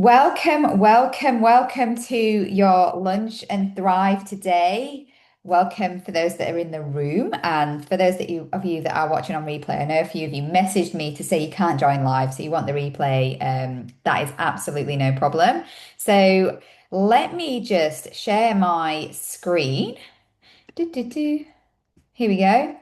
Welcome to your lunch and thrive today. Welcome for those that are in the room and for those of you that are watching on replay. I know a few of you messaged me to say you can't join live, so you want the replay. That is absolutely no problem. So let me just share my screen. Do. Here we go.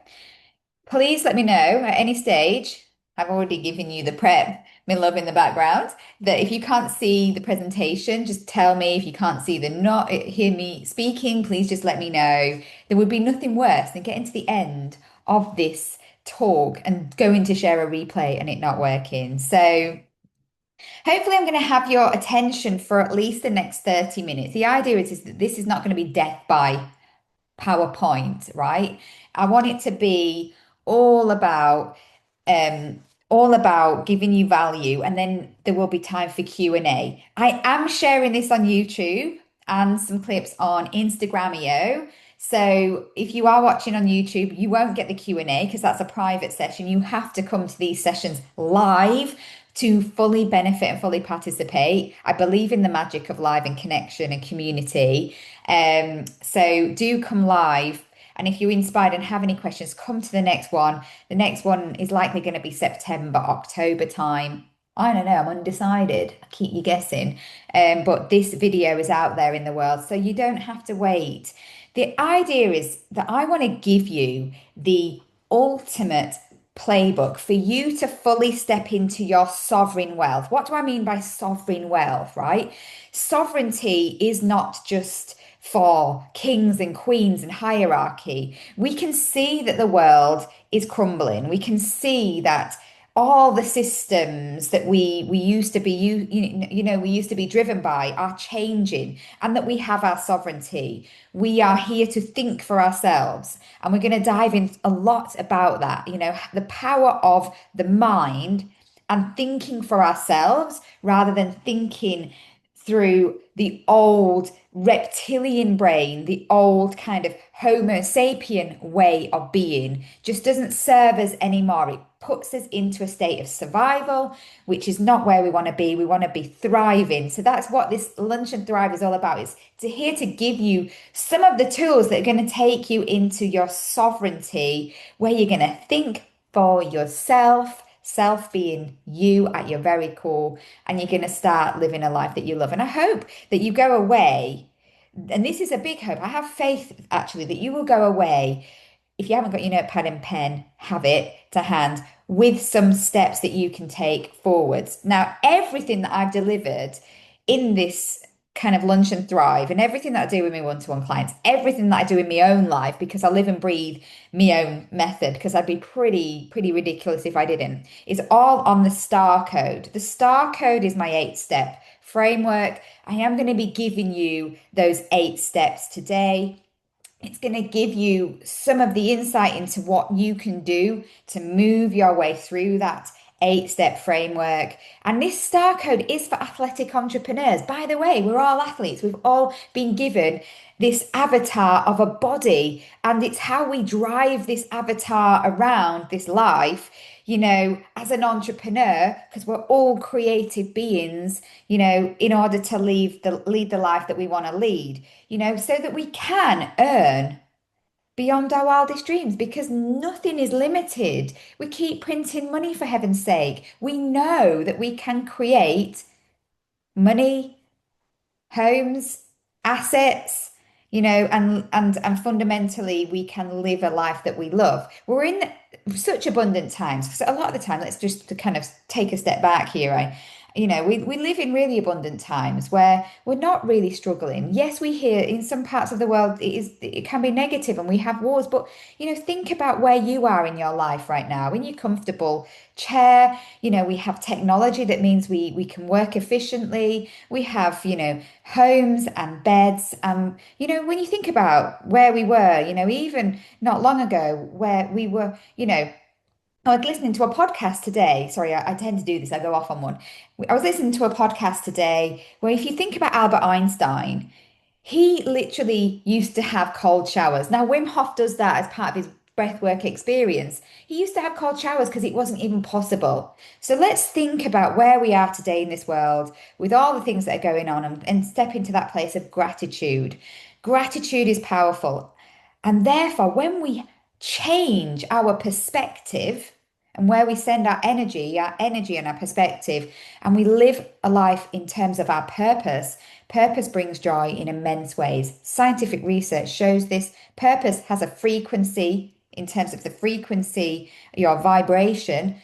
Please let me know at any stage. I've already given you the prep, my love in the background, that if you can't see the presentation, just tell me. If you can't see the not hear me speaking, please just let me know. There would be nothing worse than getting to the end of this talk and going to share a replay and it not working. So hopefully I'm going to have your attention for at least the next 30 minutes. The idea is that this is not going to be death by PowerPoint, right? I want it to be all about um all about giving you value, and then there will be time for Q&A. I am sharing this on YouTube and some clips on Instagramio. So if you are watching on YouTube, you won't get the Q&A because that's a private session. You have to come to these sessions live to fully benefit and fully participate. I believe in the magic of live and connection and community. So do come live. And if you're inspired and have any questions, come to the next one. The next one is likely going to be September, October time. I don't know, I'm undecided. I keep you guessing. But this video is out there in the world, so you don't have to wait. The idea is that I want to give you the ultimate playbook for you to fully step into your sovereign wealth. What do I mean by sovereign wealth, right? Sovereignty is not just for kings and queens and hierarchy. We can see that the world is crumbling. We can see that all the systems that we used to be we used to be driven by are changing, and that we have our sovereignty. We are here to think for ourselves, and we're going to dive in a lot about that, the power of the mind and thinking for ourselves rather than thinking through the old reptilian brain, the old kind of Homo sapien way of being, just doesn't serve us anymore. It puts us into a state of survival, which is not where we want to be. We want to be thriving. So that's what this Lunch and Thrive is all about. It's here to give you some of the tools that are going to take you into your sovereignty, where you're going to think for yourself, self being you at your very core, and you're going to start living a life that you love. And I hope that you go away, and this is a big hope. I have faith actually that you will go away. If you haven't got your notepad and pen, have it to hand with some steps that you can take forwards. Now, everything that I've delivered in this kind of Lunch and Thrive, and everything that I do with my one-to-one clients, everything that I do in my own life, because I live and breathe my own method, because I'd be pretty ridiculous if I didn't, is all on the STAR code. The STAR code is my 8-step framework. I am going to be giving you those 8 steps today. It's going to give you some of the insight into what you can do to move your way through that 8-step framework. And this STAR code is for athletic entrepreneurs. By the way, we're all athletes. We've all been given this avatar of a body, and it's how we drive this avatar around this life, as an entrepreneur, because we're all creative beings, in order to lead the life that we want to lead, so that we can earn beyond our wildest dreams, because nothing is limited. We keep printing money, for heaven's sake. We know that we can create money, homes, assets, and fundamentally we can live a life that we love. We're in such abundant times. So a lot of the time, let's just to kind of take a step back here. We live in really abundant times where we're not really struggling. Yes, we hear in some parts of the world it can be negative and we have wars, but think about where you are in your life right now, in your comfortable chair. We have technology that means we can work efficiently. We have, homes and beds. When you think about where we were, even not long ago, where we were, I was listening to a podcast today. Sorry, I tend to do this. I go off on one. I was listening to a podcast today where, if you think about Albert Einstein, he literally used to have cold showers. Now, Wim Hof does that as part of his breathwork experience. He used to have cold showers because it wasn't even possible. So let's think about where we are today in this world with all the things that are going on and step into that place of gratitude. Gratitude is powerful. And therefore, when we change our perspective and where we send our energy and our perspective, and we live a life in terms of our purpose, purpose brings joy in immense ways. Scientific research shows this. Purpose has a frequency in terms of the frequency, your vibration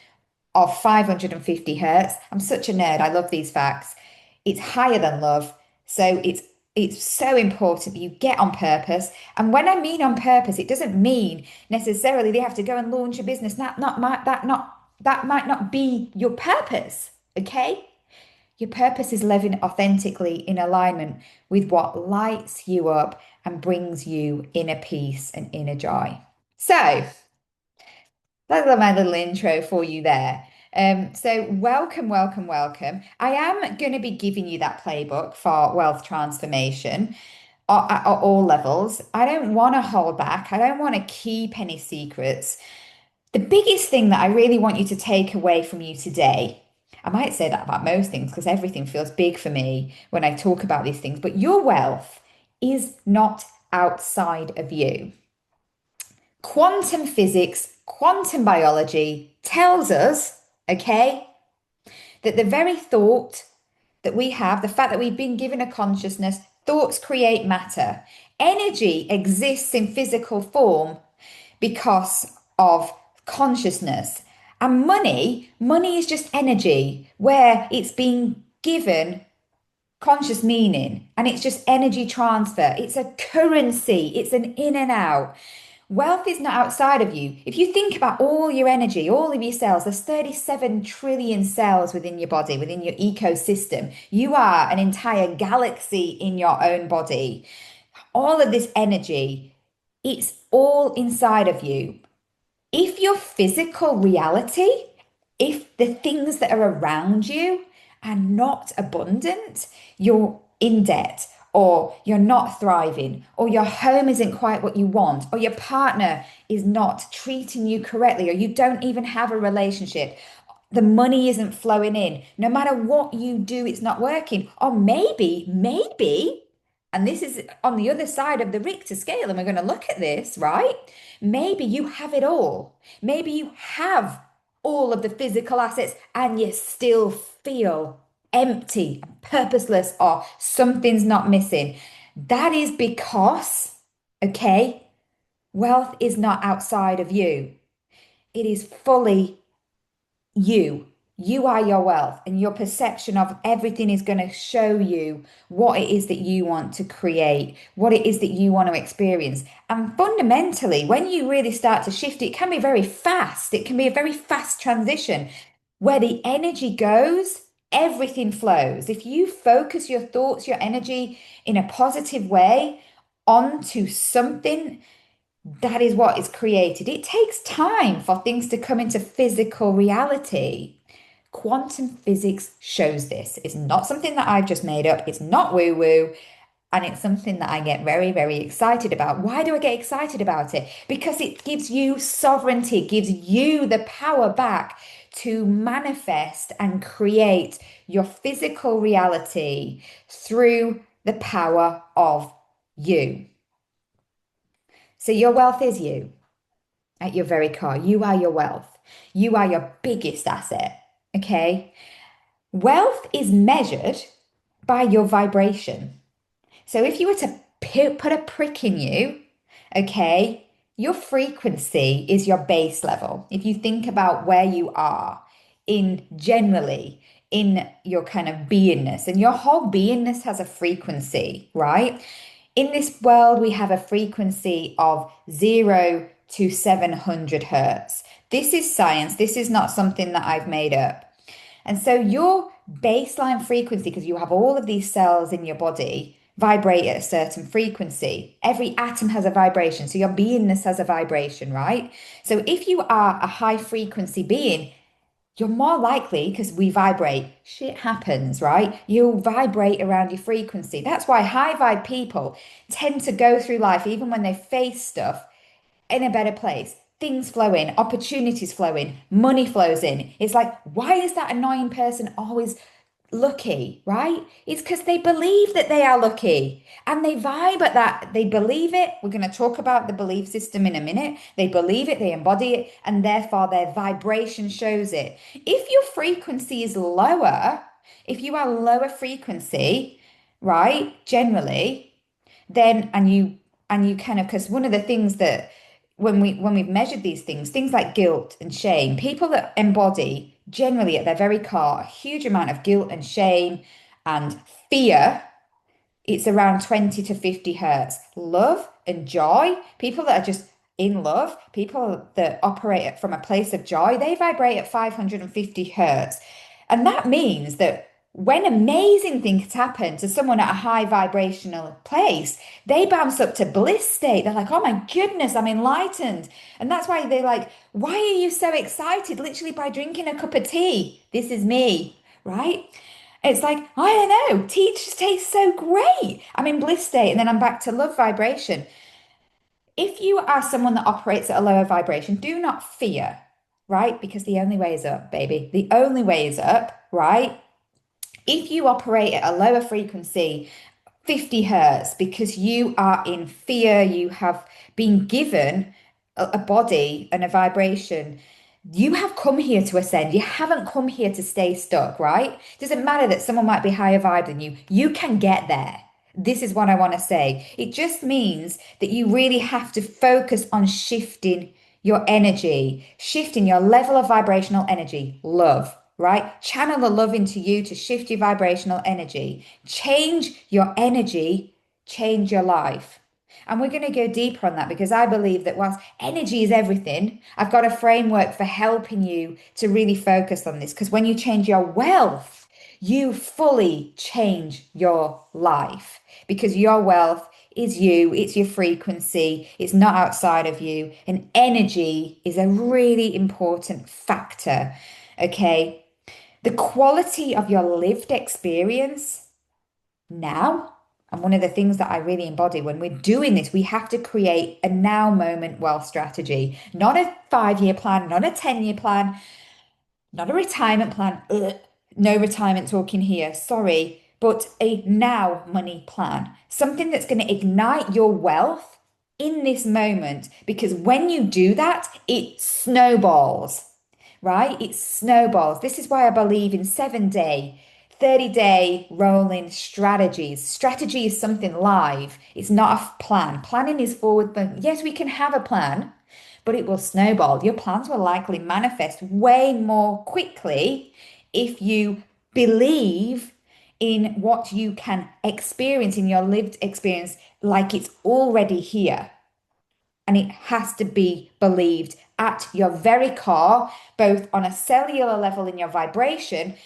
of 550 hertz. I'm such a nerd. I love these facts. It's higher than love. So it's so important that you get on purpose. And when I mean on purpose, it doesn't mean necessarily they have to go and launch a business. That might not be your purpose. Okay? Your purpose is living authentically in alignment with what lights you up and brings you inner peace and inner joy. So that's my little intro for you there. So welcome, welcome, welcome. I am going to be giving you that playbook for wealth transformation at all levels. I don't want to hold back. I don't want to keep any secrets. The biggest thing that I really want you to take away from you today, I might say that about most things because everything feels big for me when I talk about these things, but your wealth is not outside of you. Quantum physics, quantum biology tells us, okay, that the very thought that we have, the fact that we've been given a consciousness, thoughts create matter. Energy exists in physical form because of consciousness. And money is just energy where it's being given conscious meaning and it's just energy transfer. It's a currency, it's an in and out. Wealth is not outside of you. If you think about all your energy, all of your cells, there's 37 trillion cells within your body, within your ecosystem. You are an entire galaxy in your own body. All of this energy, it's all inside of you. If your physical reality, if the things that are around you are not abundant, you're in debt, or you're not thriving, or your home isn't quite what you want, or your partner is not treating you correctly, or you don't even have a relationship, the money isn't flowing in, no matter what you do, it's not working. Or maybe, and this is on the other side of the Richter scale, and we're going to look at this, right? Maybe you have it all. Maybe you have all of the physical assets and you still feel empty, purposeless, or something's not missing. That is because, okay, wealth is not outside of you. It is fully you. You are your wealth, and your perception of everything is going to show you what it is that you want to create, what it is that you want to experience. And fundamentally, when you really start to shift, it can be very fast. It can be a very fast transition. Where the energy goes, everything flows. If you focus your thoughts, your energy in a positive way onto something, that is what is created. It takes time for things to come into physical reality. Quantum physics shows this. It's not something that I've just made up. It's not woo-woo. And it's something that I get very, very excited about. Why do I get excited about it? Because it gives you sovereignty, it gives you the power back to manifest and create your physical reality through the power of you. So your wealth is you at your very core. You are your wealth. You are your biggest asset. Okay. Wealth is measured by your vibration. So if you were to put a prick in you, okay, your frequency is your base level. If you think about where you are in generally in your kind of beingness, and your whole beingness has a frequency, right? In this world, we have a frequency of 0 to 700 hertz. This is science. This is not something that I've made up. And so your baseline frequency, because you have all of these cells in your body, vibrate at a certain frequency. Every atom has a vibration. So your beingness has a vibration, right? So if you are a high frequency being, you're more likely, because we vibrate, shit happens, right? You'll vibrate around your frequency. That's why high vibe people tend to go through life, even when they face stuff, in a better place. things flow in, opportunities flow in, money flows in. It's like, why is that annoying person always lucky, right? It's because they believe that they are lucky and they vibe at that. They believe it. We're going to talk about the belief system in a minute. They believe it, they embody it, and therefore their vibration shows it. If your frequency is lower, if you are lower frequency, right, generally, then and you kind of because one of the things that when we've measured these things like guilt and shame, people that embody generally at their very core a huge amount of guilt and shame and fear, it's around 20 to 50 hertz. Love and joy, people that are just in love, people that operate from a place of joy, they vibrate at 550 hertz. And that means that when amazing things happen to someone at a high vibrational place, they bounce up to bliss state. They're like, oh my goodness, I'm enlightened. And that's why they're like, why are you so excited? Literally by drinking a cup of tea. This is me, right? It's like, I don't know, tea just tastes so great. I'm in bliss state and then I'm back to love vibration. If you are someone that operates at a lower vibration, do not fear, right? Because the only way is up, baby. The only way is up, right? If you operate at a lower frequency, 50 hertz, because you are in fear, you have been given a body and a vibration. You have come here to ascend. You haven't come here to stay stuck, right? It doesn't matter that someone might be higher vibe than you. You can get there. This is what I want to say. It just means that you really have to focus on shifting your energy, shifting your level of vibrational energy, love, right? Channel the love into you to shift your vibrational energy. Change your energy, change your life. And we're going to go deeper on that because I believe that whilst energy is everything, I've got a framework for helping you to really focus on this. Because when you change your wealth, you fully change your life because your wealth is you, it's your frequency, it's not outside of you. And energy is a really important factor. Okay. The quality of your lived experience now. And one of the things that I really embody when we're doing this, we have to create a now moment wealth strategy, not a 5 year plan, not a 10-year plan, not a retirement plan. Ugh, no retirement talking here, sorry, but a now money plan, something that's going to ignite your wealth in this moment. Because when you do that, it snowballs, right? It snowballs. This is why I believe in 7 day 30-day rolling strategies. Strategy is something live. It's not a plan. Planning is forward, but yes, we can have a plan, but it will snowball. Your plans will likely manifest way more quickly if you believe in what you can experience in your lived experience like it's already here. And it has to be believed at your very core, both on a cellular level in your vibration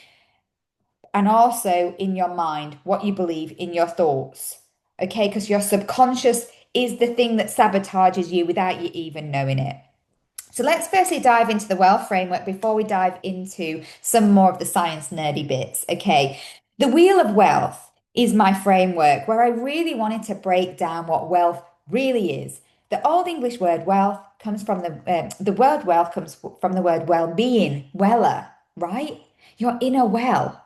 and also in your mind, what you believe in your thoughts. Okay, because your subconscious is the thing that sabotages you without you even knowing it. So let's firstly dive into the wealth framework before we dive into some more of the science nerdy bits. Okay, the wheel of wealth is my framework where I really wanted to break down what wealth really is. The Old English word wealth comes from the word wealth comes from the word well-being, weller, right? Your inner well.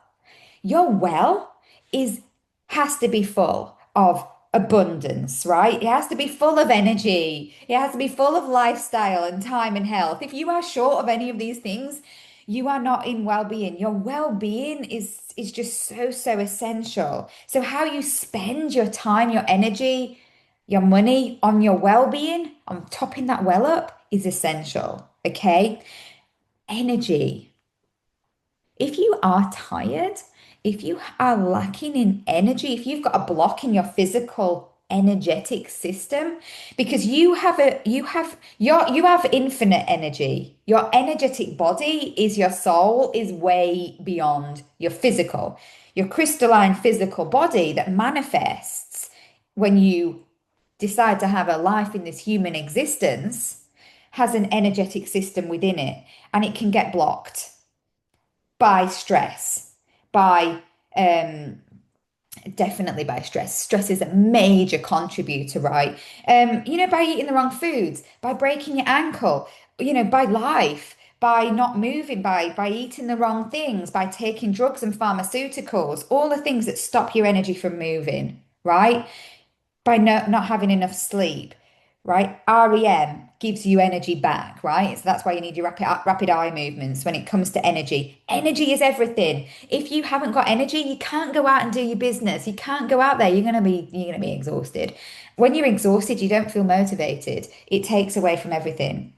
Your well is has to be full of abundance, right? It has to be full of energy. It has to be full of lifestyle and time and health. If you are short of any of these things, you are not in well-being. Your well-being is just so essential. So how you spend your time, your energy, your money on your well-being, on topping that well up is essential, okay? Energy. If you are tired, if you are lacking in energy, if you've got a block in your physical energetic system, because you have infinite energy. Your energetic body is your soul, is way beyond your physical. Your crystalline physical body that manifests when you decide to have a life in this human existence has an energetic system within it, and it can get blocked by stress, by um, Definitely by stress. Stress is a major contributor, right? By eating the wrong foods, by breaking your ankle, by life, by not moving, by eating the wrong things, by taking drugs and pharmaceuticals, all the things that stop your energy from moving, right? By not having enough sleep, right? REM gives you energy back, right? So that's why you need your rapid eye movements when it comes to energy. Energy is everything. If you haven't got energy, you can't go out and do your business. You can't go out there. You're gonna be exhausted. When you're exhausted, you don't feel motivated. It takes away from everything.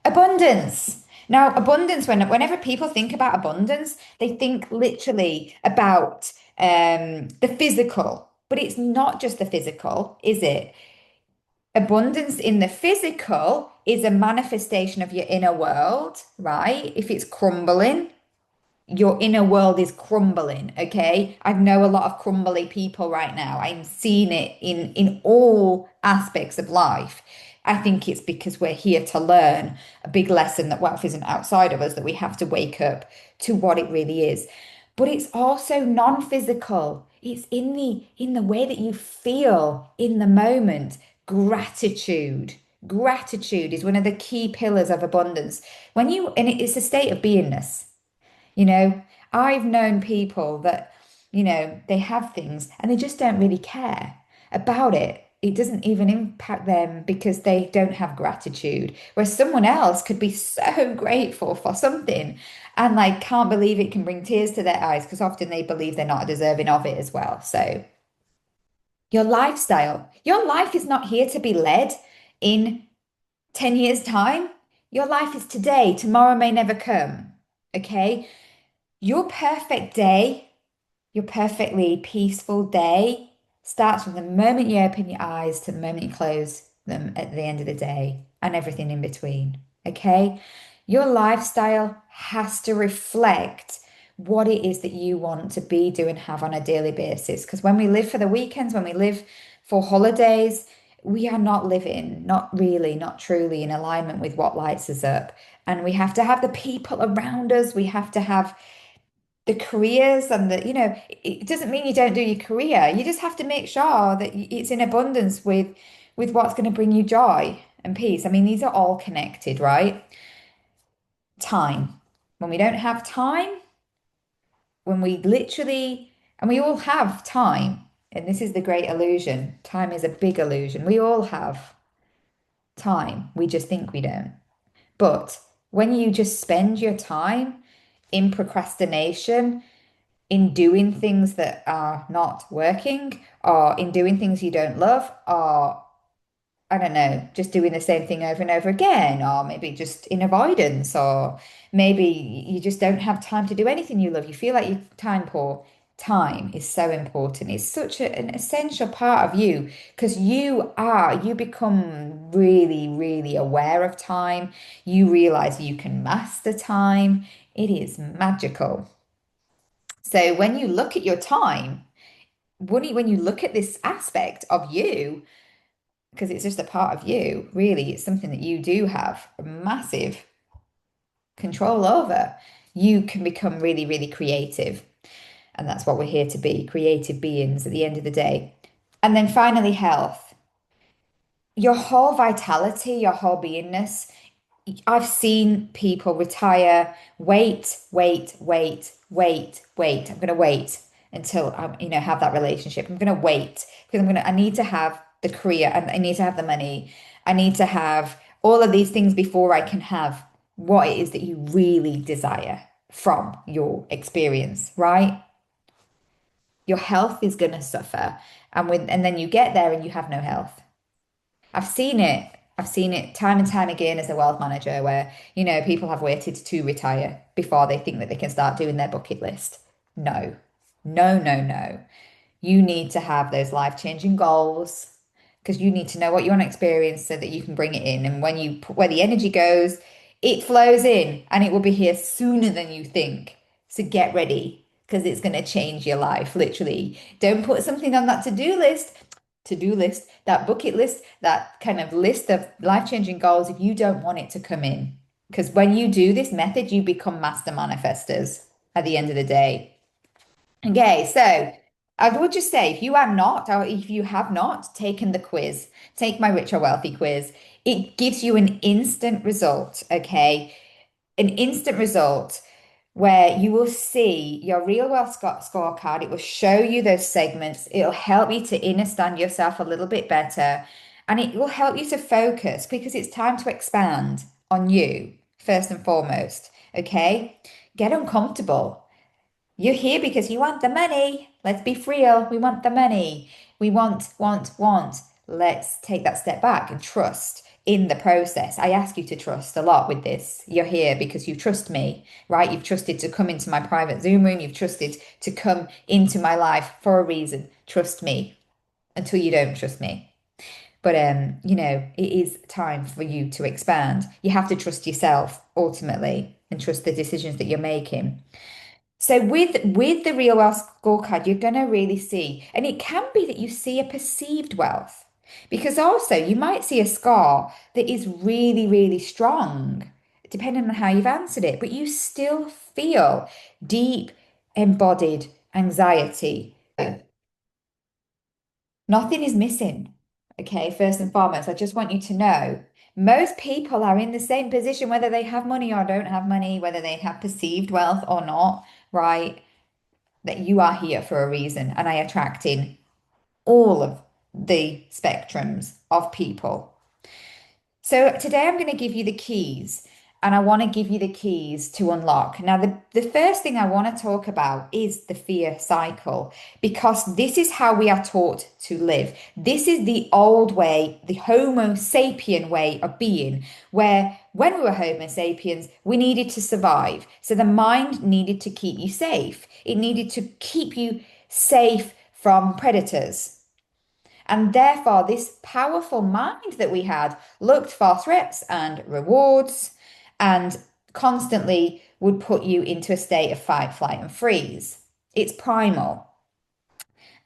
Abundance. Now, abundance, whenever people think about abundance, they think literally about the physical, but it's not just the physical, is it? Abundance in the physical is a manifestation of your inner world, right? If it's crumbling, your inner world is crumbling, okay? I know a lot of crumbly people right now. I'm seeing it in all aspects of life. I think it's because we're here to learn a big lesson that wealth isn't outside of us, that we have to wake up to what it really is. But it's also non-physical. It's in the way that you feel in the moment. Gratitude. Gratitude is one of the key pillars of abundance. And it's a state of beingness. You know, I've known people that, they have things and they just don't really care about it. It doesn't even impact them because they don't have gratitude. Whereas someone else could be so grateful for something and like can't believe it can bring tears to their eyes because often they believe they're not deserving of it as well. So, your lifestyle, your life is not here to be led in 10 years' time. Your life is today. Tomorrow may never come. Okay. Your perfect day, your perfectly peaceful day starts from the moment you open your eyes to the moment you close them at the end of the day and everything in between. Okay? Your lifestyle has to reflect what it is that you want to be, do, and have on a daily basis. Because when we live for the weekends, when we live for holidays, we are not living, not really, not truly in alignment with what lights us up. And we have to have the people around us. We have to have the careers and it doesn't mean you don't do your career. You just have to make sure that it's in abundance with what's going to bring you joy and peace. I mean, these are all connected, right? Time. When we don't have time, when we literally, and we all have time, and this is the great illusion. Time is a big illusion. We all have time. We just think we don't. But when you just spend your time in procrastination, in doing things that are not working, or in doing things you don't love, or I don't know, just doing the same thing over and over again, or maybe just in avoidance, or maybe you just don't have time to do anything you love. You feel like you're time poor. Time is so important. It's such an essential part of you because you become really, really aware of time. You realize you can master time. It is magical. So when you look at your time, when you look at this aspect of you, because it's just a part of you, really, it's something that you do have a massive control over. You can become really, really creative. And that's what we're here to be, creative beings at the end of the day. And then finally, health. Your whole vitality, your whole beingness. I've seen people retire, wait. I'm going to wait until have that relationship. I'm going to wait because I need to have the career and I need to have the money. I need to have all of these things before I can have what it is that you really desire from your experience, right? Your health is going to suffer. And then you get there and you have no health. I've seen it. I've seen it time and time again as a wealth manager where, people have waited to retire before they think that they can start doing their bucket list. No, no, no, no. You need to have those life-changing goals because you need to know what you want to experience so that you can bring it in. And when you put where the energy goes, it flows in and it will be here sooner than you think. So get ready because it's going to change your life, literally. Don't put something on that to-do list, that bucket list, that kind of list of life-changing goals if you don't want it to come in. Because when you do this method, you become master manifestors at the end of the day. Okay, so I would just say if you are not, or if you have not taken the quiz, take my Rich or Wealthy quiz. It gives you an instant result, okay? An instant result where you will see your real wealth scorecard. It will show you those segments. It'll help you to understand yourself a little bit better. And it will help you to focus because it's time to expand on you, first and foremost. Okay? Get uncomfortable. You're here because you want the money. Let's be real. We want the money. We want. Let's take that step back and trust in the process. I ask you to trust a lot with this. You're here because you trust me, right? You've trusted to come into my private Zoom room. You've trusted to come into my life for a reason. Trust me until you don't trust me. But it is time for you to expand. You have to trust yourself ultimately and trust the decisions that you're making. So with the real wealth scorecard, you're going to really see, and it can be that you see a perceived wealth, because also you might see a score that is really, really strong, depending on how you've answered it, but you still feel deep embodied anxiety. Nothing is missing. Okay, first and foremost, I just want you to know most people are in the same position, whether they have money or don't have money, whether they have perceived wealth or not, right? That you are here for a reason, and I attract in all of the spectrums of people. So today I'm going to give you the keys, and I want to give you the keys to unlock. Now, the first thing I want to talk about is the fear cycle, because this is how we are taught to live. This is the old way, the Homo sapien way of being, where when we were Homo sapiens, we needed to survive. So the mind needed to keep you safe. It needed to keep you safe from predators. And therefore, this powerful mind that we had looked for threats and rewards and constantly would put you into a state of fight, flight, and freeze. It's primal.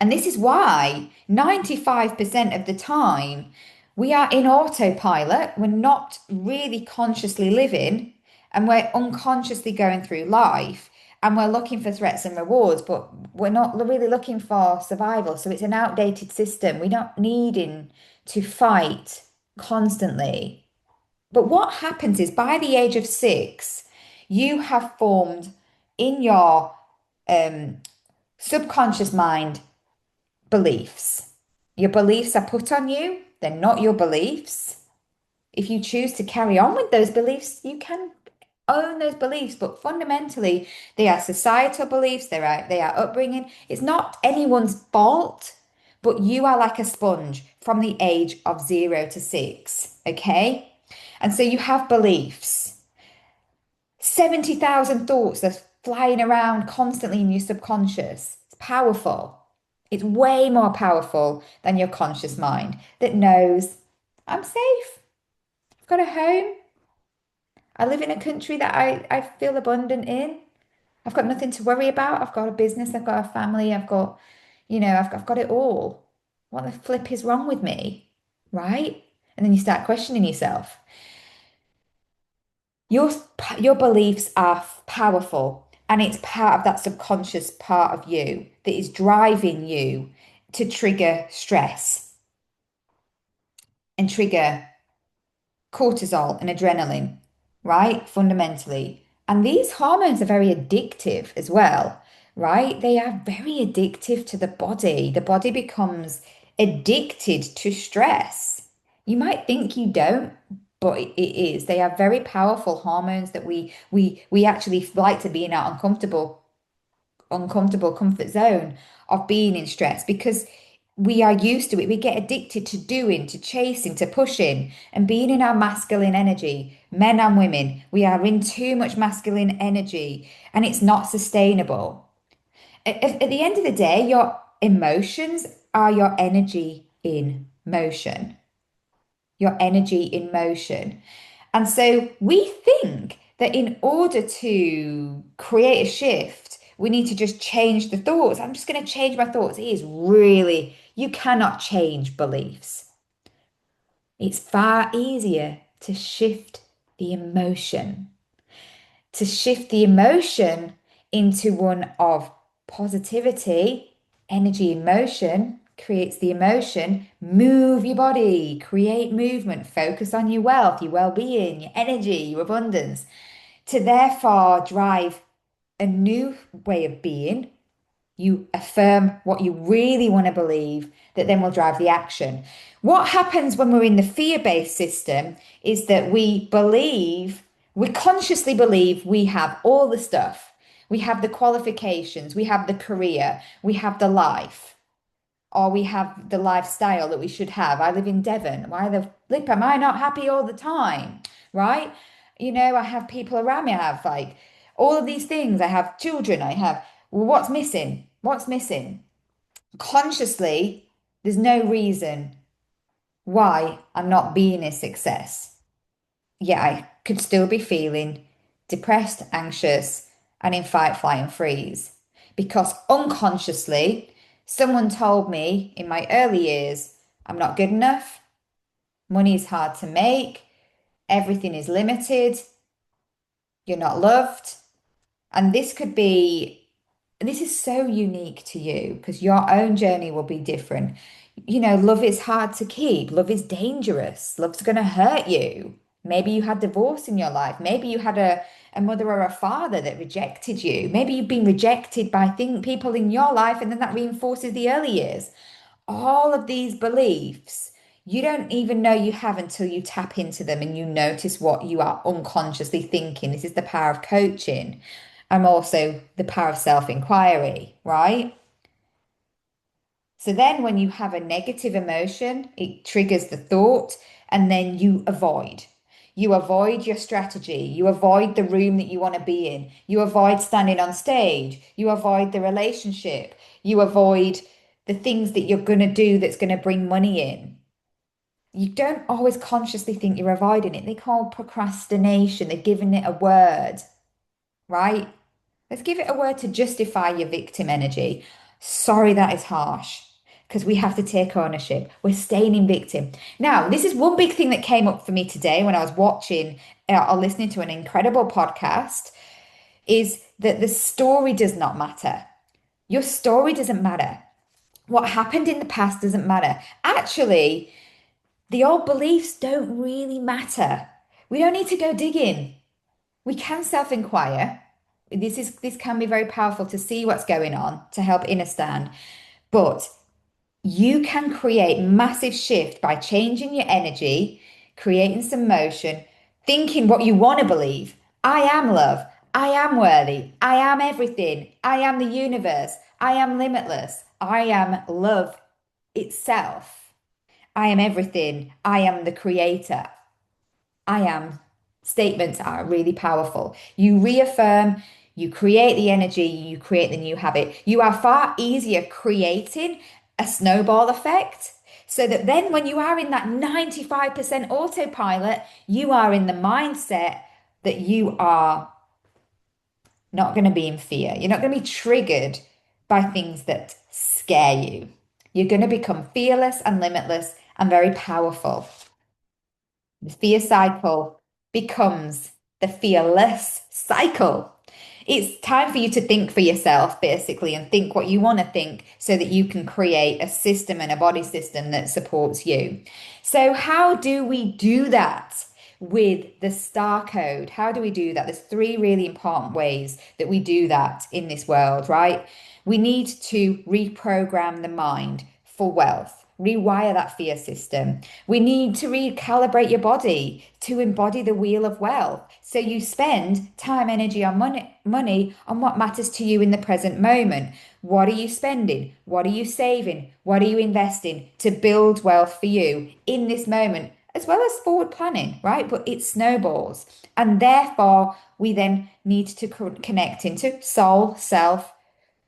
And this is why 95% of the time we are in autopilot. We're not really consciously living and we're unconsciously going through life and we're looking for threats and rewards, but we're not really looking for survival. So it's an outdated system. We're not needing to fight constantly. But what happens is by the age of 6, you have formed in your um, subconscious mind beliefs. Your beliefs are put on you, they're not your beliefs. If you choose to carry on with those beliefs, you can own those beliefs, but fundamentally, they are societal beliefs, they are upbringing. It's not anyone's fault, but you are like a sponge from the age of 0 to 6, okay? And so you have beliefs. 70,000 thoughts that's flying around constantly in your subconscious. It's powerful. It's way more powerful than your conscious mind that knows I'm safe. I've got a home. I live in a country that I feel abundant in. I've got nothing to worry about. I've got a business. I've got a family. I've got it all. What the flip is wrong with me? Right? And then you start questioning yourself. Your your beliefs are powerful, and it's part of that subconscious part of you that is driving you to trigger stress and trigger cortisol and adrenaline, right? Fundamentally. And these hormones are very addictive as well, right? They are very addictive to the body. The body becomes addicted to stress. You might think you don't, but it is. They are very powerful hormones that we actually like to be in our uncomfortable comfort zone of being in stress because we are used to it. We get addicted to doing, to chasing, to pushing, and being in our masculine energy. Men and women, we are in too much masculine energy and it's not sustainable. At the end of the day, your emotions are your energy in motion. Your energy in motion. And so we think that in order to create a shift, we need to just change the thoughts. I'm just going to change my thoughts. It is really, you cannot change beliefs. It's far easier to shift the emotion, into one of positivity Energy in motion creates the emotion. Move your body, create movement, focus on your wealth, your well-being, your energy, your abundance, to therefore drive a new way of being. You affirm what you really want to believe, that then will drive the action. What happens when we're in the fear-based system is that we consciously believe we have all the stuff. We have the qualifications, we have the career, we have the life, or we have the lifestyle that we should have. I live in Devon. Why the flip am I not happy all the time? Right? I have people around me. I have like all of these things. I have children. Well, what's missing? What's missing? Consciously, there's no reason why I'm not being a success. Yet I could still be feeling depressed, anxious, and in fight, flight, and freeze. Because unconsciously, someone told me in my early years, I'm not good enough, money is hard to make, everything is limited, you're not loved. And this is so unique to you because your own journey will be different. Love is hard to keep. Love is dangerous. Love's going to hurt you. Maybe you had divorce in your life. Maybe you had a mother or a father that rejected you. Maybe you've been rejected by people in your life, and then that reinforces the early years. All of these beliefs, you don't even know you have until you tap into them and you notice what you are unconsciously thinking. This is the power of coaching and also the power of self-inquiry, right? So then when you have a negative emotion, it triggers the thought and then you avoid. You avoid your strategy. You avoid the room that you want to be in. You avoid standing on stage. You avoid the relationship. You avoid the things that you're going to do that's going to bring money in. You don't always consciously think you're avoiding it. They call procrastination. They're giving it a word, right? Let's give it a word to justify your victim energy. Sorry, that is harsh because we have to take ownership. We're staying in victim. Now, this is one big thing that came up for me today when I was watching or listening to an incredible podcast is that the story does not matter. Your story doesn't matter. What happened in the past doesn't matter. Actually, the old beliefs don't really matter. We don't need to go digging. We can self-inquire. This can be very powerful to see what's going on to help understand. But you can create massive shift by changing your energy, creating some motion, thinking what you want to believe. I am love. I am worthy. I am everything. I am the universe. I am limitless. I am love itself. I am everything. I am the creator. I am statements are really powerful. You reaffirm, you create the energy, you create the new habit. You are far easier creating a snowball effect so that then when you are in that 95% autopilot, you are in the mindset that you are not going to be in fear. You're not going to be triggered by things that scare you. You're going to become fearless and limitless and very powerful. The fear cycle becomes the fearless cycle. It's time for you to think for yourself, basically, and think what you want to think so that you can create a system and a body system that supports you. So, how do we do that with the star code? How do we do that? There's three really important ways that we do that in this world, right? We need to reprogram the mind for wealth. Rewire that fear system. We need to recalibrate your body to embody the wheel of wealth. So you spend time, energy on money on what matters to you in the present moment. What are you spending? What are you saving? What are you investing to build wealth for you in this moment, as well as forward planning, right? But it snowballs. And therefore, we then need to connect into soul, self.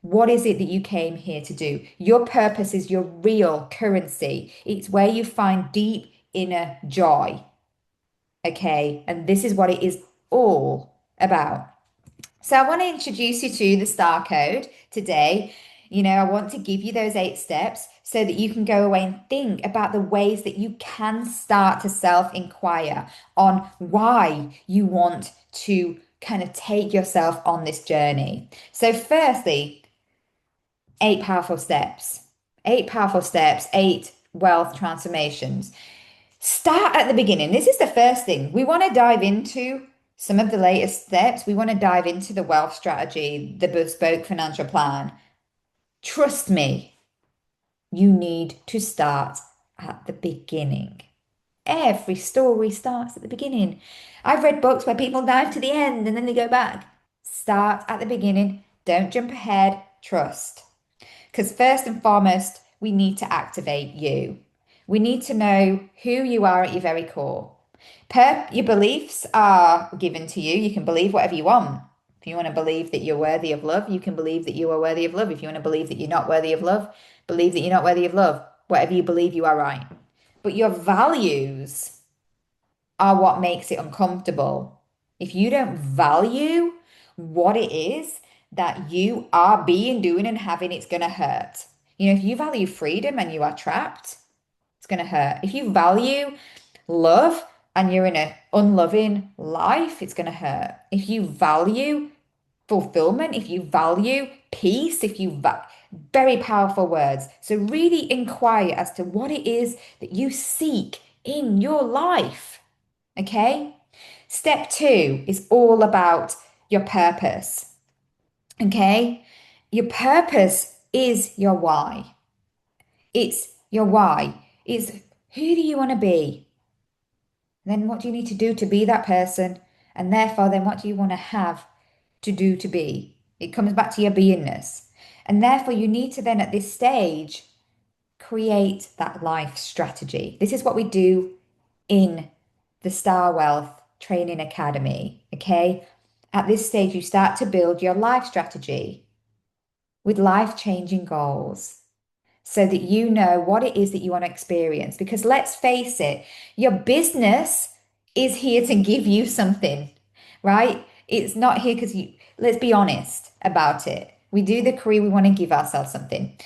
What is it that you came here to do? Your purpose is your real currency. It's where you find deep inner joy. Okay. And this is what it is all about. So I want to introduce you to the star code today. I want to give you those 8 steps so that you can go away and think about the ways that you can start to self-inquire on why you want to kind of take yourself on this journey. So firstly, Eight powerful steps. Eight powerful steps, eight wealth transformations. Start at the beginning. This is the first thing. We want to dive into some of the latest steps. We want to dive into the wealth strategy, the bespoke financial plan. Trust me, you need to start at the beginning. Every story starts at the beginning. I've read books where people dive to the end and then they go back. Start at the beginning. Don't jump ahead. Trust. Because first and foremost, we need to activate you. We need to know who you are at your very core. Your beliefs are given to you. You can believe whatever you want. If you want to believe that you're worthy of love, you can believe that you are worthy of love. If you want to believe that you're not worthy of love, believe that you're not worthy of love. Whatever you believe, you are right. But your values are what makes it uncomfortable. If you don't value what it is that you are being, doing, and having, it's going to hurt. If you value freedom and you are trapped, it's going to hurt. If you value love and you're in an unloving life, it's going to hurt. If you value fulfillment, if you value peace, very powerful words. So really inquire as to what it is that you seek in your life. Okay? Step two is all about your purpose. Okay? Your purpose is your why. It's your why. It's who do you want to be? Then what do you need to do to be that person? And therefore, then what do you want to have to do to be? It comes back to your beingness. And therefore, you need to then at this stage create that life strategy. This is what we do in the Star Wealth Training Academy. Okay. At this stage, you start to build your life strategy with life-changing goals so that you know what it is that you want to experience. Because let's face it, your business is here to give you something, right? It's not here because let's be honest about it. We do the career, we want to give ourselves something.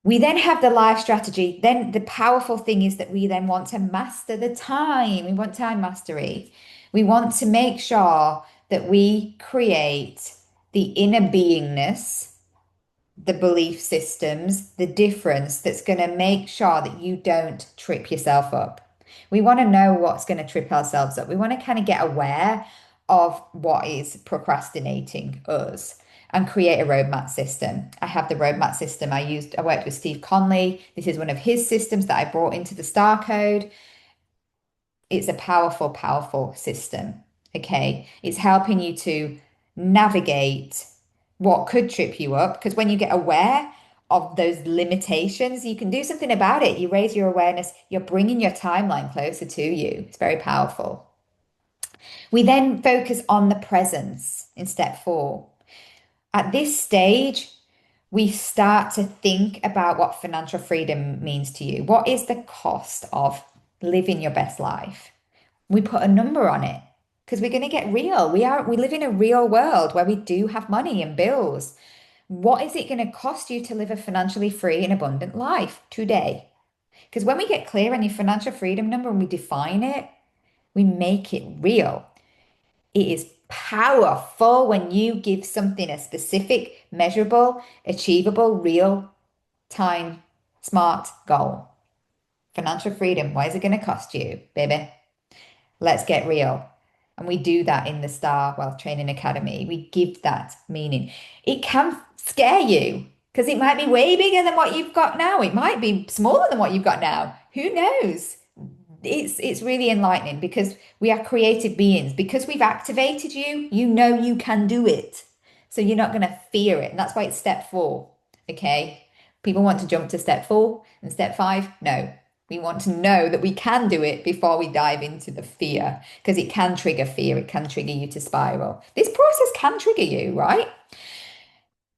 We then have the life strategy. Then the powerful thing is that we then want to master the time. We want time mastery. We want to make sure that we create the inner beingness, the belief systems, the difference that's going to make sure that you don't trip yourself up. We want to know what's going to trip ourselves up. We want to kind of get aware of what is procrastinating us and create a roadmap system. I have the roadmap system I worked with Steve Conley. This is one of his systems that I brought into the Star Code. It's a powerful, powerful system. Okay. It's helping you to navigate what could trip you up. Because when you get aware of those limitations, you can do something about it. You raise your awareness, you're bringing your timeline closer to you. It's very powerful. We then focus on the presence in step 4. At this stage, we start to think about what financial freedom means to you. What is the cost of living your best life? We put a number on it because we're going to get real. We live in a real world where we do have money and bills. What is it going to cost you to live a financially free and abundant life today? Because when we get clear on your financial freedom number and we define it, we make it real. It is powerful when you give something a specific, measurable, achievable, real time, smart goal. Financial freedom, what is it going to cost you, baby? Let's get real. And we do that in the Star Wealth Training Academy. We give that meaning. It can scare you because it might be way bigger than what you've got now. It might be smaller than what you've got now. Who knows? It's really enlightening because we are creative beings. Because we've activated you, you know you can do it. So you're not going to fear it. And that's why it's step 4. Okay. People want to jump to step 4 and step 5. No, we want to know that we can do it before we dive into the fear because it can trigger fear. It can trigger you to spiral. This process can trigger you, right?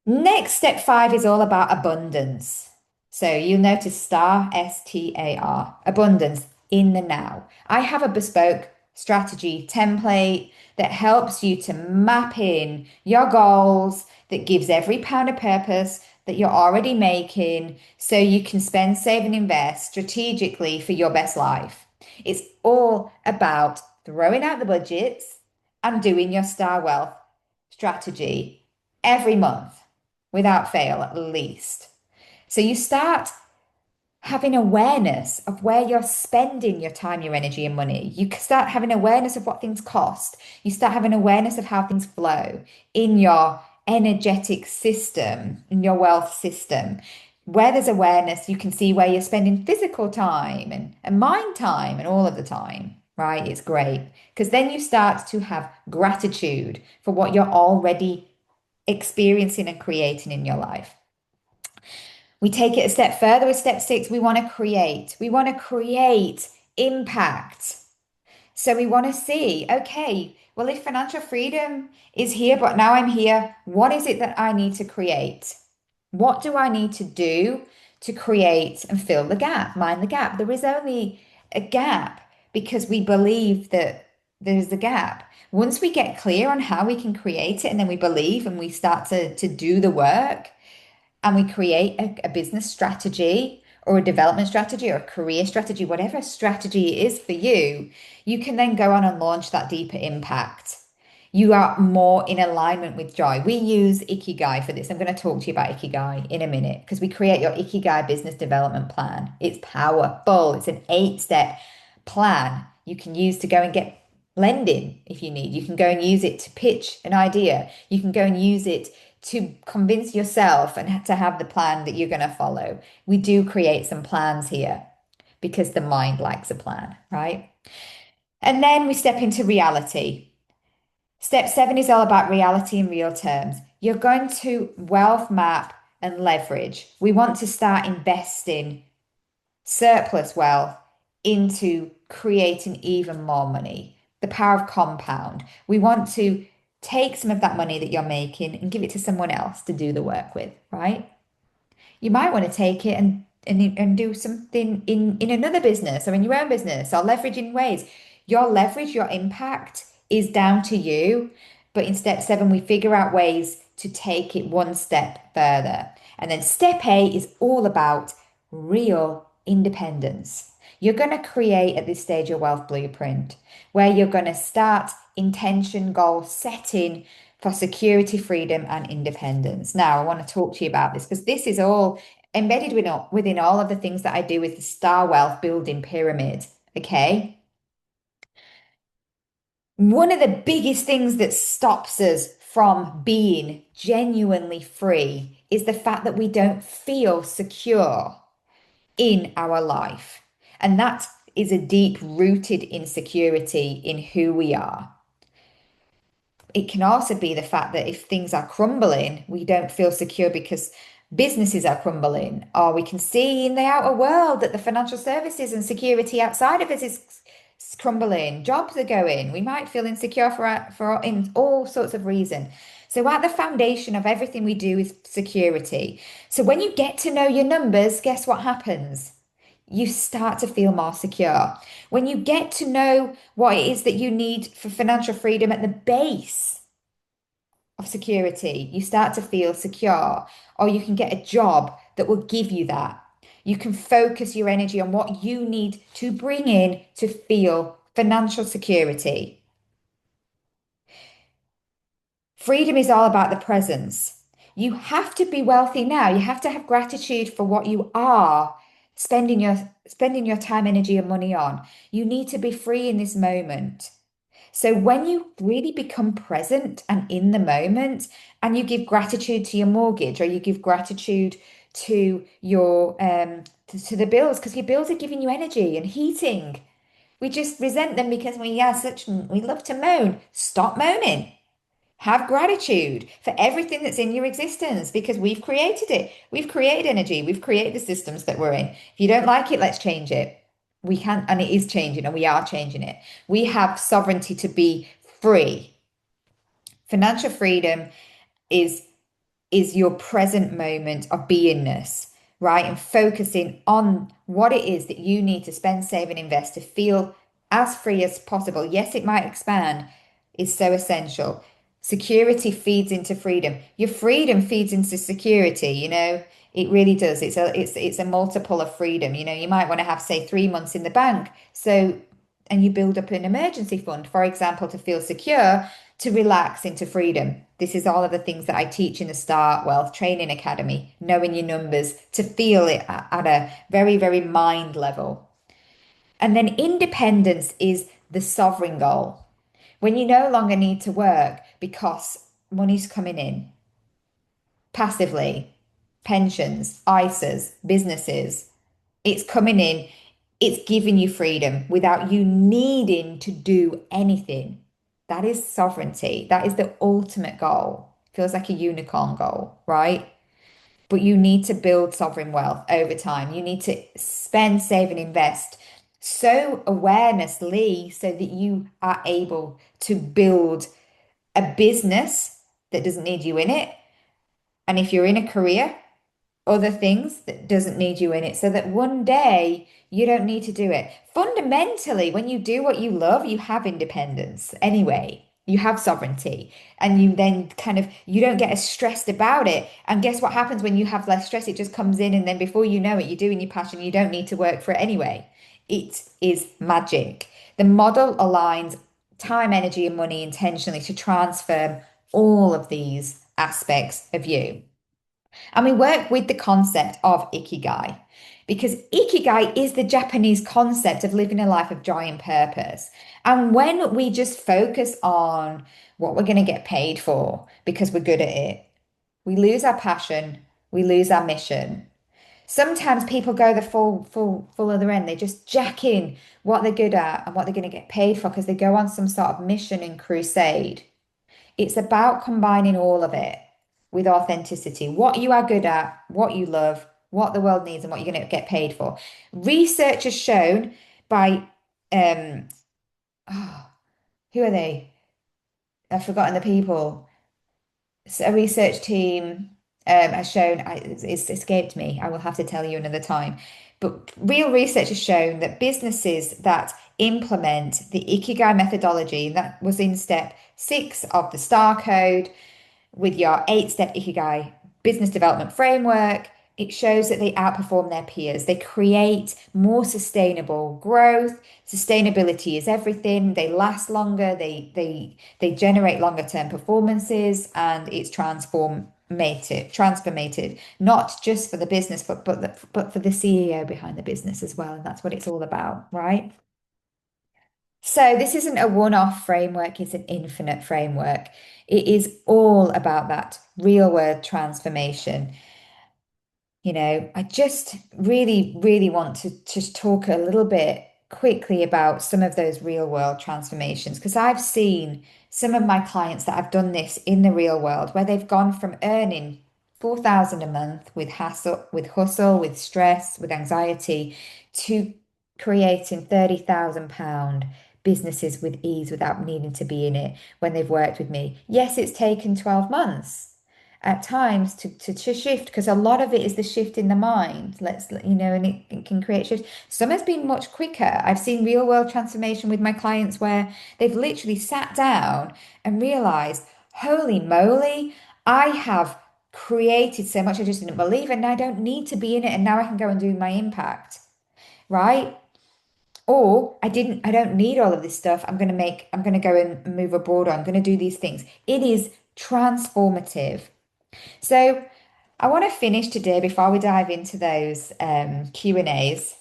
Next, step 5 is all about abundance. So you'll notice star, STAR, abundance in the now. I have a bespoke strategy template that helps you to map in your goals, that gives every pound a purpose that you're already making so you can spend, save, and invest strategically for your best life. It's all about throwing out the budgets and doing your Star Wealth strategy every month. without fail, at least. So you start having awareness of where you're spending your time, your energy, and money. You start having awareness of what things cost. You start having awareness of how things flow in your energetic system, in your wealth system. Where there's awareness, you can see where you're spending physical time and mind time and all of the time, right? It's great because then you start to have gratitude for what you're already experiencing and creating in your life. We take it a step further with step six. We want to create. We want to create impact. So we want to see, okay, well, if financial freedom is here, but now I'm here, what is it that I need to create? What do I need to do to create and fill the gap, mind the gap? There is only a gap because we believe that there's a gap. Once we get clear on how we can create it and then we believe and we start to do the work, and we create a business strategy or a development strategy or a career strategy, whatever strategy it is for you, you can then go on and launch that deeper impact. You are more in alignment with joy. We use Ikigai for this. I'm going to talk to you about Ikigai in a minute because we create your Ikigai business development plan. It's powerful. It's an 8-step plan you can use to go and get lending if you need. You can go and use it to pitch an idea. You can go and use it to convince yourself and to have the plan that you're going to follow. We do create some plans here because the mind likes a plan, right? And then we step into reality. Step seven is all about reality in real terms. You're going to wealth map and leverage. We want to start investing surplus wealth into creating even more money. The power of compound. We want to take some of that money that you're making and give it to someone else to do the work with, right? You might want to take it and do something in another business or in your own business or leverage in ways. Your leverage, your impact is down to you. But in step seven, we figure out ways to take it one step further. And then step eight is all about real independence. You're going to create at this stage your wealth blueprint where you're going to start intention goal setting for security, freedom, and independence. Now, I want to talk to you about this because this is all embedded within all of the things that I do with the Star Wealth Building Pyramid. Okay. One of the biggest things that stops us from being genuinely free is the fact that we don't feel secure in our life. And that is a deep rooted insecurity in who we are. It can also be the fact that if things are crumbling, we don't feel secure because businesses are crumbling, or we can see in the outer world that the financial services and security outside of us is crumbling, jobs are going. We might feel insecure for in all sorts of reasons. So at the foundation of everything we do is security. So when you get to know your numbers, guess what happens? You start to feel more secure. When you get to know what it is that you need for financial freedom at the base of security, you start to feel secure, or you can get a job that will give you that. You can focus your energy on what you need to bring in to feel financial security. Freedom is all about the presence. You have to be wealthy now. You have to have gratitude for what you are spending your time, energy, and money on. You need to be free in this moment. So when you really become present and in the moment, and you give gratitude to your mortgage, or you give gratitude to your to the bills, because your bills are giving you energy and heating. We just resent them because we love to moan. Stop moaning. Have gratitude for everything that's in your existence because we've created it. We've created energy. We've created the systems that we're in. If you don't like it, let's change it. We can, and it is changing, and we are changing it. We have sovereignty to be free. Financial freedom is your present moment of beingness, right? And focusing on what it is that you need to spend, save, and invest to feel as free as possible. Yes, it might expand, is so essential. Security feeds into freedom. Your freedom feeds into security, it really does. It's a multiple of freedom. You might want to have, say, 3 months in the bank. So and you build up an emergency fund, for example, to feel secure, to relax into freedom. This is all of the things that I teach in the Start Wealth Training Academy, knowing your numbers, to feel it at a very, very mind level. And then independence is the sovereign goal. When you no longer need to work because money's coming in passively, pensions, ISAs, businesses, it's coming in, it's giving you freedom without you needing to do anything. That is sovereignty. That is the ultimate goal. Feels like a unicorn goal, right? But you need to build sovereign wealth over time. You need to spend, save, and invest so awarenessly so that you are able to build a business that doesn't need you in it. And if you're in a career, other things that doesn't need you in it, so that one day you don't need to do it. Fundamentally, when you do what you love, you have independence anyway. You have sovereignty, and you then kind of you don't get as stressed about it. And guess what happens when you have less stress? It just comes in, and then before you know it, you're doing your passion. You don't need to work for it anyway. It is magic. The model aligns time, energy, and money intentionally to transform all of these aspects of you. And we work with the concept of ikigai because ikigai is the Japanese concept of living a life of joy and purpose. And when we just focus on what we're going to get paid for because we're good at it, we lose our passion, we lose our mission. Sometimes people go the full other end. They just jack in what they're good at and what they're going to get paid for because they go on some sort of mission and crusade. It's about combining all of it with authenticity. What you are good at, what you love, what the world needs, and what you're going to get paid for. Research has shown by, oh, who are they? I've forgotten the people. So a research team has shown, it's escaped me. I will have to tell you another time. But real research has shown that businesses that implement the Ikigai methodology, that was in step 6 of the Star Code, with your 8-step Ikigai business development framework, it shows that they outperform their peers. They create more sustainable growth. Sustainability is everything. They last longer. They generate longer term performances, and it's transformative, not just for the business, but for the CEO behind the business as well. And that's what it's all about, right? So this isn't a one-off framework, it's an infinite framework. It is all about that real world transformation. I just really, really want to just talk a little bit quickly about some of those real world transformations because I've seen some of my clients that have done this in the real world where they've gone from earning 4,000 a month with stress, with anxiety, to creating £30,000 businesses with ease without needing to be in it when they've worked with me. Yes, it's taken 12 months at times to shift because a lot of it is the shift in the mind, and it can create shift. Some has been much quicker. I've seen real world transformation with my clients where they've literally sat down and realized, holy moly, I have created so much I just didn't believe, and I don't need to be in it, and now I can go and do my impact, right? Or I don't need all of this stuff. I'm going to go and move abroad, or I'm going to do these things. It is transformative. So I want to finish today before we dive into those Q&As,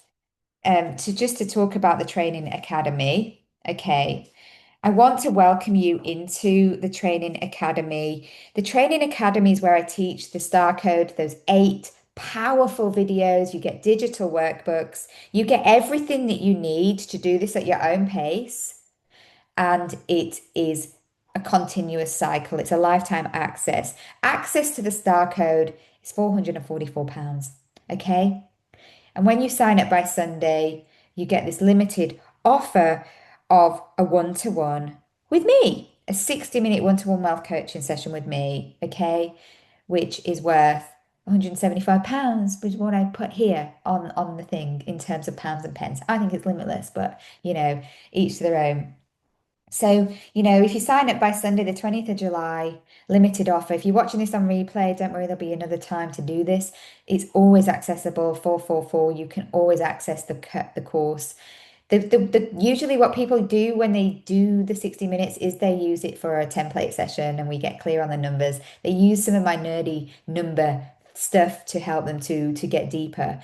to talk about the Training Academy. Okay. I want to welcome you into the Training Academy. The Training Academy is where I teach the Star Code, those 8 powerful videos. You get digital workbooks. You get everything that you need to do this at your own pace. And it is a continuous cycle. It's a lifetime access. Access to the Star Code is £444. Okay. And when you sign up by Sunday, you get this limited offer of a one-to-one with me, a 60-minute one-to-one wealth coaching session with me, okay, which is worth £175, which is what I put here on the thing in terms of pounds and pence. I think it's limitless, but each to their own. So, if you sign up by Sunday, the 20th of July, limited offer. If you're watching this on replay, don't worry, there'll be another time to do this. It's always accessible, 444. You can always access the course. Usually what people do when they do the 60 minutes is they use it for a template session and we get clear on the numbers. They use some of my nerdy number stuff to help them to get deeper.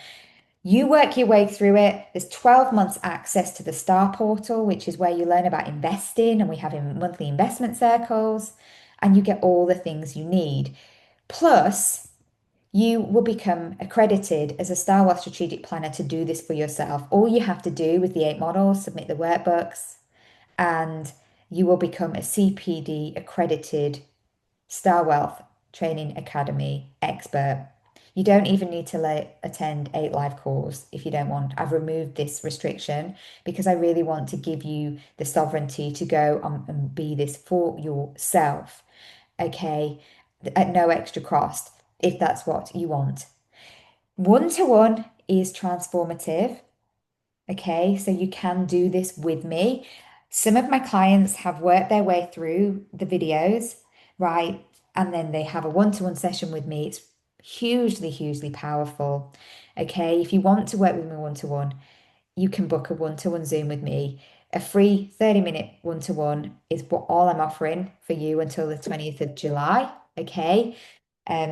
You work your way through it. There's 12 months access to the Star Portal, which is where you learn about investing, and we have monthly investment circles, and you get all the things you need. Plus, you will become accredited as a Star Wars strategic planner to do this for yourself. All you have to do with the 8 models, submit the workbooks, and you will become a CPD accredited Star Wealth Training Academy expert. You don't even need to attend 8 live calls if you don't want. I've removed this restriction because I really want to give you the sovereignty to go and be this for yourself, okay, at no extra cost, if that's what you want. One-to-one is transformative. Okay, so you can do this with me. Some of my clients have worked their way through the videos, right? And then they have a one-to-one session with me. It's hugely, hugely powerful. Okay, if you want to work with me one-to-one, you can book a one-to-one Zoom with me. A free 30-minute one-to-one is what all I'm offering for you until the 20th of July. Okay.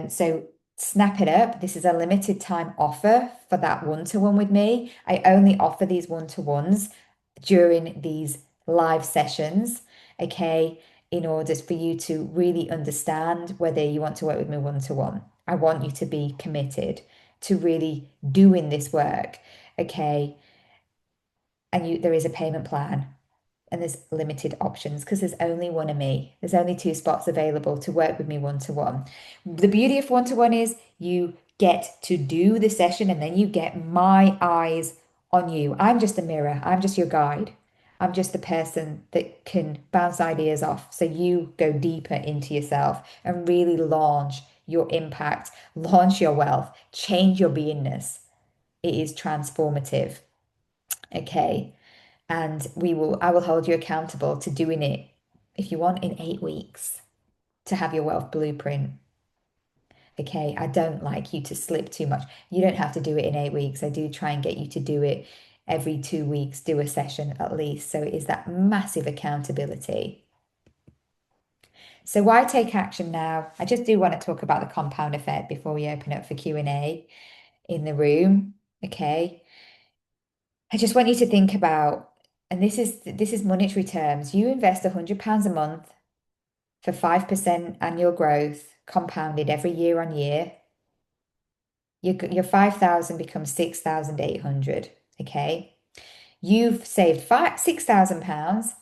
So snap it up. This is a limited time offer for that one-to-one with me. I only offer these one-to-ones during these live sessions, okay, in order for you to really understand whether you want to work with me one-to-one. I want you to be committed to really doing this work, okay? And there is a payment plan and there's limited options because there's only one of me. There's only 2 spots available to work with me one-to-one. The beauty of one-to-one is you get to do the session and then you get my eyes on you. I'm just a mirror. I'm just your guide. I'm just the person that can bounce ideas off. So you go deeper into yourself and really launch your impact, launch your wealth, change your beingness. It is transformative. Okay. And I will hold you accountable to doing it, if you want, in 8 weeks to have your wealth blueprint. Okay, I don't like you to slip too much. You don't have to do it in 8 weeks. I do try and get you to do it every 2 weeks, do a session at least. So it is that massive accountability. So why take action now? I just do want to talk about the compound effect before we open up for Q&A in the room. Okay. I just want you to think about, and this is monetary terms. You invest £100 a month for 5% annual growth, compounded every year on year. Your 5,000 becomes 6,800. Okay. You've saved £6,000,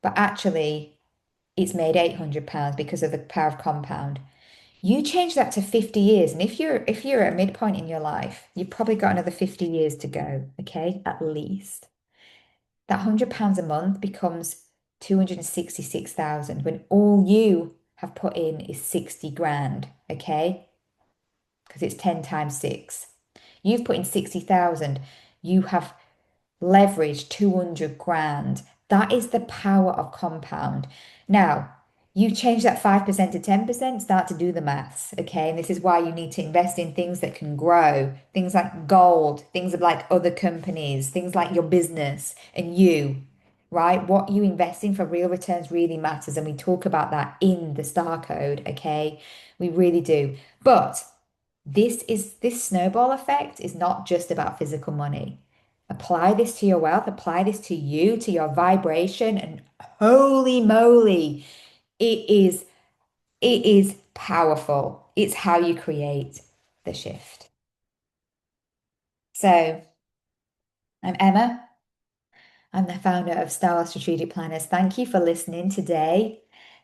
but actually it's made £800 because of the power of compound. You change that to 50 years, and if you're at a midpoint in your life, you've probably got another 50 years to go, okay, at least. That £100 a month becomes 266,000 when all you have put in is 60 grand, okay? Because it's 10 times 6. You've put in 60,000. You have leverage 200 grand. That is the power of compound. Now, you change that 5% to 10%, start to do the maths, okay? And this is why you need to invest in things that can grow, things like gold, things like other companies, things like your business and you, right? What you invest in for real returns really matters. And we talk about that in the Star Code, okay? We really do. But this snowball effect is not just about physical money. Apply this to your wealth, apply this to you, to your vibration, and holy moly, it is powerful. It's how you create the shift. So I'm Emma. I'm the founder of Star Wars Strategic Planners. Thank you for listening today.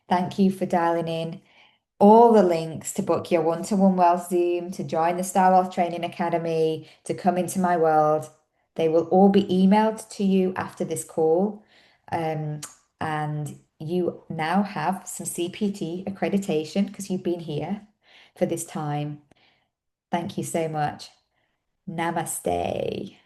Thank you for dialing in. All the links to book your one-to-one wealth Zoom, to join the Star Wealth Training Academy, to come into my world, they will all be emailed to you after this call. And you now have some CPT accreditation because you've been here for this time. Thank you so much. Namaste.